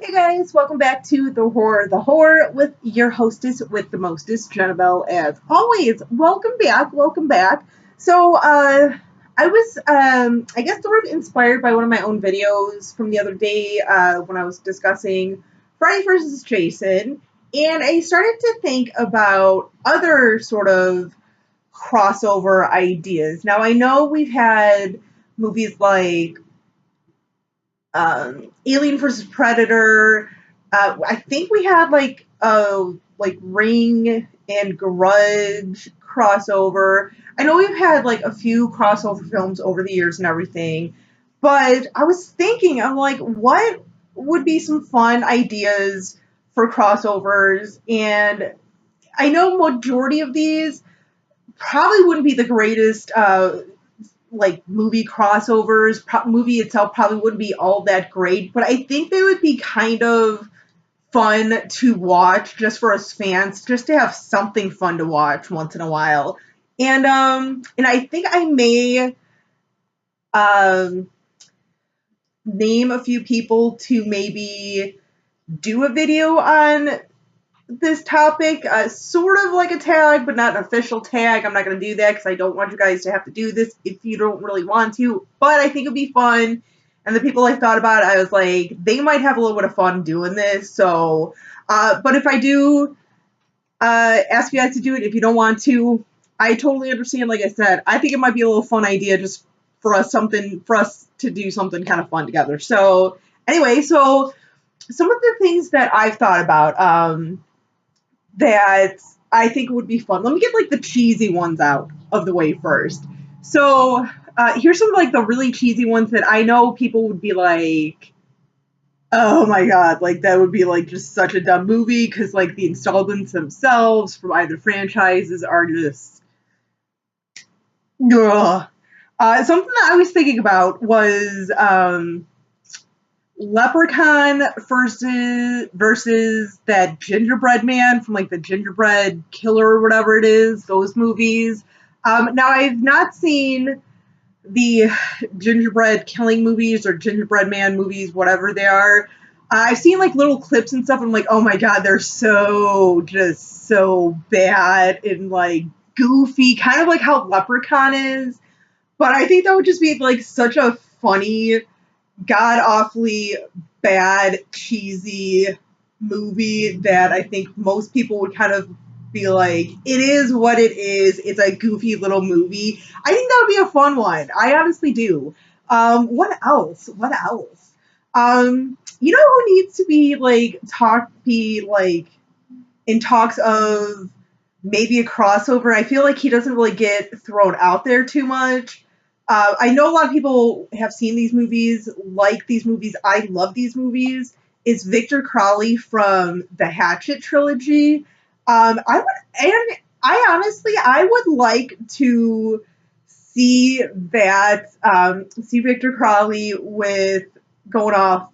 Hey guys, welcome back to The Horror with your hostess with the mostest, Cml, as always. Welcome back, welcome back. So, I was, I guess, sort of inspired by one of my own videos from the other day when I was discussing Freddy vs. Jason, and I started to think about other sort of crossover ideas. Now, I know we've had movies like Alien versus Predator. I think we had like a Ring and Grudge crossover. I know we've had like a few crossover films over the years and everything, but I was thinking, I'm like, what would be some fun ideas for crossovers? And I know majority of these probably wouldn't be the greatest movie crossovers. Movie itself probably wouldn't be all that great, but I think they would be kind of fun to watch just for us fans, just to have something fun to watch once in a while. And I think I may um name a few people to maybe do a video on this topic, sort of like a tag, but not an official tag. I'm not going to do that because I don't want you guys to have to do this if you don't really want to, but I think it'd be fun. And the people I thought about, I was like, they might have a little bit of fun doing this. So, but if I do ask you guys to do it, if you don't want to, I totally understand. Like I said, I think it might be a little fun idea just for us to do something kind of fun together. So anyway, so some of the things that I've thought about, that I think would be fun. Let me get like the cheesy ones out of the way first. So here's some of like the really cheesy ones that I know people would be like, oh my god, like that would be like just such a dumb movie because like the installments themselves from either franchises are just, ugh. Something that I was thinking about was Leprechaun versus that gingerbread man from like the Gingerbread Killer or whatever it is, those movies. Now I've not seen the gingerbread killing movies or gingerbread man movies, whatever they are. I've seen like little clips and stuff. And I'm like, oh my god, they're just so bad and like goofy, kind of like how Leprechaun is. But I think that would just be like such a funny, god awfully bad, cheesy movie that I think most people would kind of be like, it is what it is. It's a goofy little movie. I think that would be a fun one. I honestly do. What else? What else? You know who needs to be like in talks of maybe a crossover? I feel like he doesn't really get thrown out there too much. I know a lot of people have seen these movies, like these movies. I love these movies. It's Victor Crowley from the Hatchet trilogy. I honestly, I would like to see that, see Victor Crowley with going off.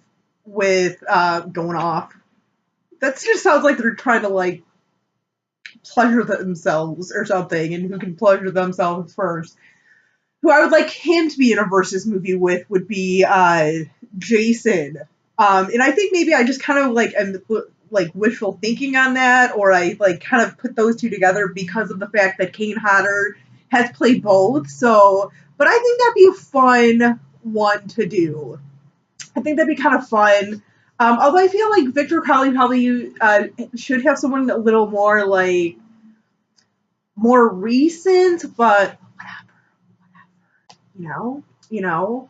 That just sounds like they're trying to like pleasure themselves or something, and who can pleasure themselves first. Who I would like him to be in a versus movie with would be Jason. And I think maybe I just kind of like am like wishful thinking on that, or I like kind of put those two together because of the fact that Kane Hodder has played both. So, but I think that'd be a fun one to do. I think that'd be kind of fun. Although I feel like Victor Crowley probably should have someone a little more like more recent, but you know,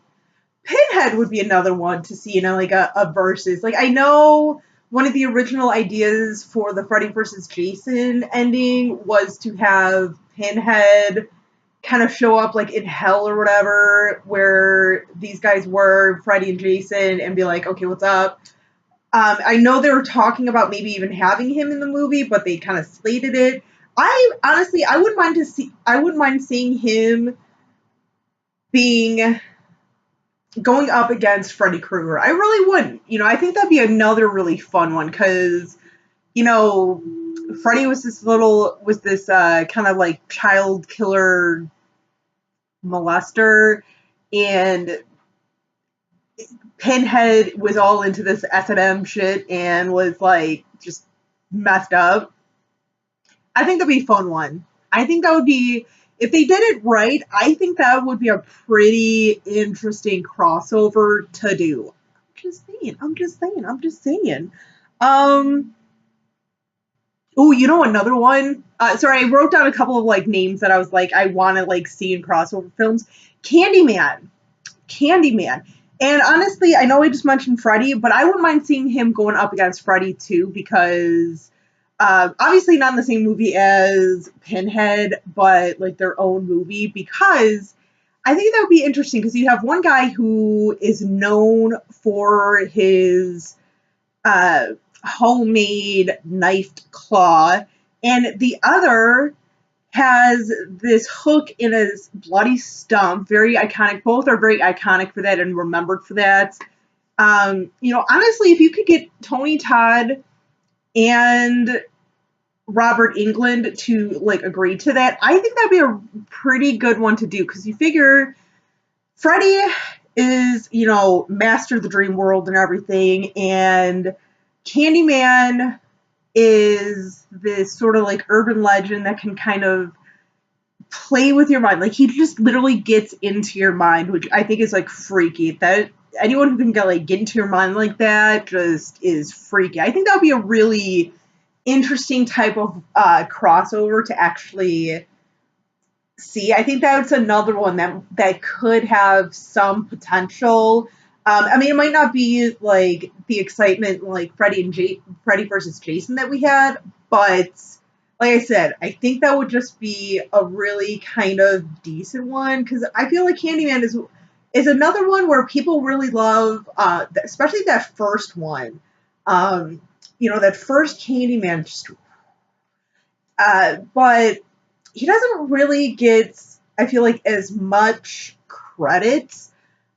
Pinhead would be another one to see, like a versus. Like I know one of the original ideas for the Freddy vs. Jason ending was to have Pinhead kind of show up like in hell or whatever, where these guys were, Freddy and Jason, and be like, okay, what's up? I know they were talking about maybe even having him in the movie, but they kind of slated it. I honestly, I wouldn't mind seeing him being going up against Freddy Krueger. I really wouldn't. I think that'd be another really fun one because, Freddy was this kind of like child killer molester, and Pinhead was all into this S&M shit and was like just messed up. I think that'd be a fun one. I think that would be, if they did it right, I think that would be a pretty interesting crossover to do. I'm just saying. Um, oh, you know another one? Sorry, I wrote down a couple of like names that I was like, I want to like see in crossover films. Candyman. Candyman. And honestly, I know I just mentioned Freddy, but I wouldn't mind seeing him going up against Freddy too, because obviously not in the same movie as Pinhead, but like their own movie, because I think that would be interesting because you have one guy who is known for his uh, homemade knifed claw, and the other has this hook in his bloody stump. Very iconic. Both are very iconic for that and remembered for that. Honestly, if you could get Tony Todd and Robert Englund to like agree to that, I think that'd be a pretty good one to do because you figure Freddy is, master of the dream world and everything, and Candyman is this sort of like urban legend that can kind of play with your mind. Like he just literally gets into your mind, which I think is like freaky. That anyone who can get into your mind like that just is freaky. I think that would be a really interesting type of crossover to actually see. I think that's another one that could have some potential. It might not be like the excitement like Freddy versus Jason that we had, but like I said, I think that would just be a really kind of decent one because I feel like Candyman is another one where people really love, especially that first one. That first Candyman, but he doesn't really get, I feel like, as much credit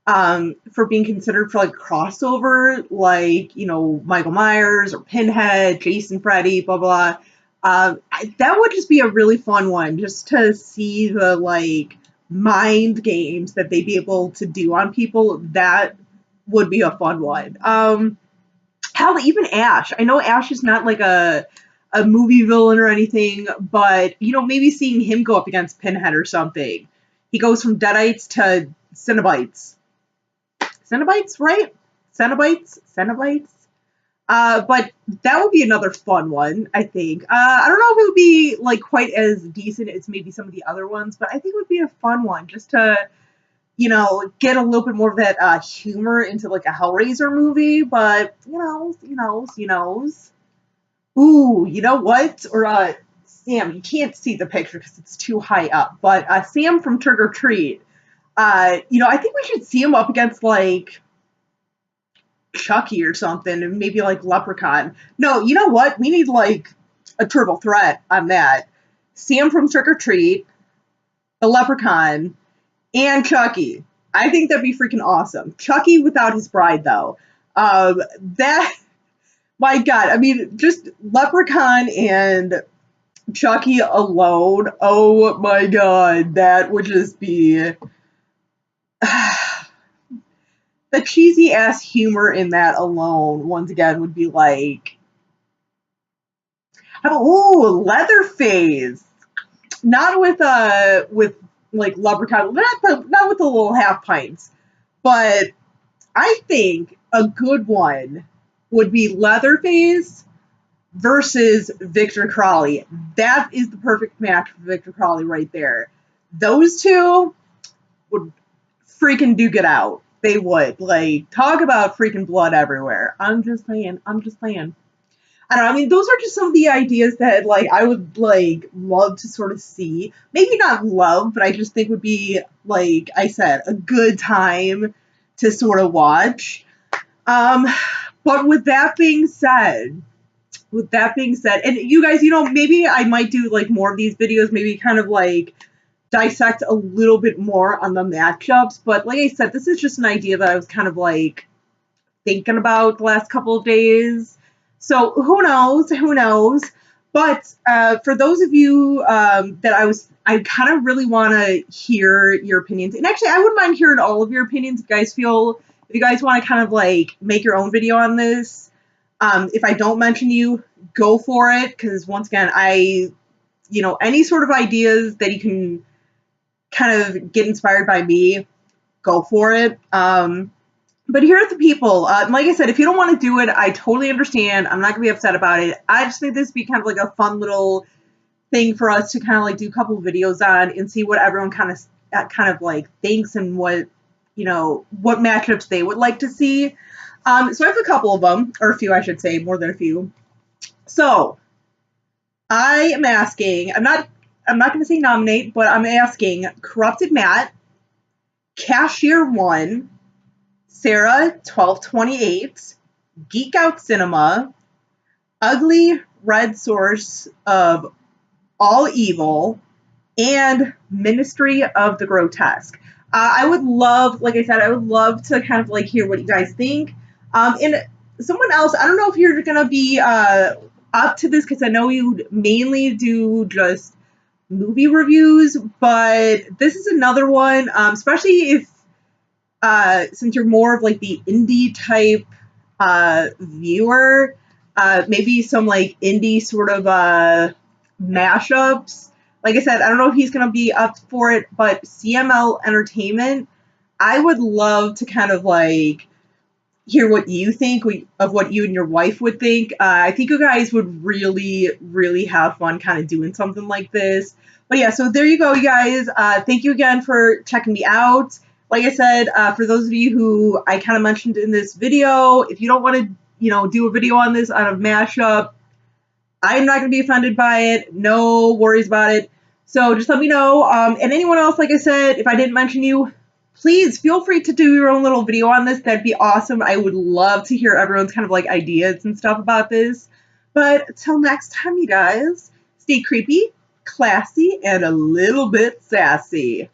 for being considered for like crossover, like Michael Myers or Pinhead, Jason, Freddy, blah blah. That would just be a really fun one, just to see the like mind games that they'd be able to do on people. That would be a fun one. Hell, even Ash. I know Ash is not like a movie villain or anything, but maybe seeing him go up against Pinhead or something. He goes from Deadites to Cenobites. Cenobites, right? Cenobites. But that would be another fun one, I think. I don't know if it would be like quite as decent as maybe some of the other ones, but I think it would be a fun one just to, get a little bit more of that humor into like a Hellraiser movie. But you knows. Ooh, you know what? Or Sam, you can't see the picture because it's too high up. But Sam from Trick or Treat. I think we should see him up against like Chucky or something, and maybe like Leprechaun. No, you know what? We need like a triple threat on that. Sam from Trick or Treat, the Leprechaun, and Chucky. I think that'd be freaking awesome. Chucky without his bride, though. That, my God, just Leprechaun and Chucky alone. Oh my God, that would just be the cheesy ass humor in that alone. Once again, would be like, Leatherface. Not with like Leprechaun, not with the little half pints, but I think a good one would be Leatherface versus Victor Crowley. That is the perfect match for Victor Crowley right there. Those two would freaking duke it out. They would. Like, talk about freaking blood everywhere. I'm just saying. I don't know. Those are just some of the ideas that, like, I would, like, love to sort of see. Maybe not love, but I just think would be, like I said, a good time to sort of watch. But with that being said, and you guys, maybe I might do, like, more of these videos, maybe kind of, like, dissect a little bit more on the matchups. But like I said, this is just an idea that I was kind of, like, thinking about the last couple of days. So who knows? But for those of you that I kind of really want to hear your opinions. And actually, I wouldn't mind hearing all of your opinions if if you guys want to kind of like make your own video on this, if I don't mention you, go for it, because once again, any sort of ideas that you can kind of get inspired by me, go for it. But here are the people. Like I said, if you don't want to do it, I totally understand. I'm not going to be upset about it. I just think this would be kind of like a fun little thing for us to kind of like do a couple of videos on and see what everyone kind of like thinks and what matchups they would like to see. So I have a couple of them, or a few, I should say, more than a few. So I am asking, I'm not going to say nominate, but I'm asking Corrupted Matt, Cashier 1, Sarah 1228, Geek Out Cinema, Ugly Red Source of All Evil, and Ministry of the Grotesque. I would love, like I said, I would love to kind of like hear what you guys think. And someone else, I don't know if you're gonna be up to this, because I know you mainly do just movie reviews, but this is another one, especially if since you're more of like the indie type viewer, maybe some like indie sort of mashups. Like I said, I don't know if he's going to be up for it, but Cml Entertainment, I would love to kind of like hear what you think of what you and your wife would think. I think you guys would really, really have fun kind of doing something like this. But yeah, so there you go, you guys. Thank you again for checking me out. Like I said, for those of you who I kind of mentioned in this video, if you don't want to, do a video on this on a mashup, I'm not going to be offended by it. No worries about it. So just let me know. And anyone else, like I said, if I didn't mention you, please feel free to do your own little video on this. That'd be awesome. I would love to hear everyone's kind of like ideas and stuff about this. But until next time, you guys, stay creepy, classy, and a little bit sassy.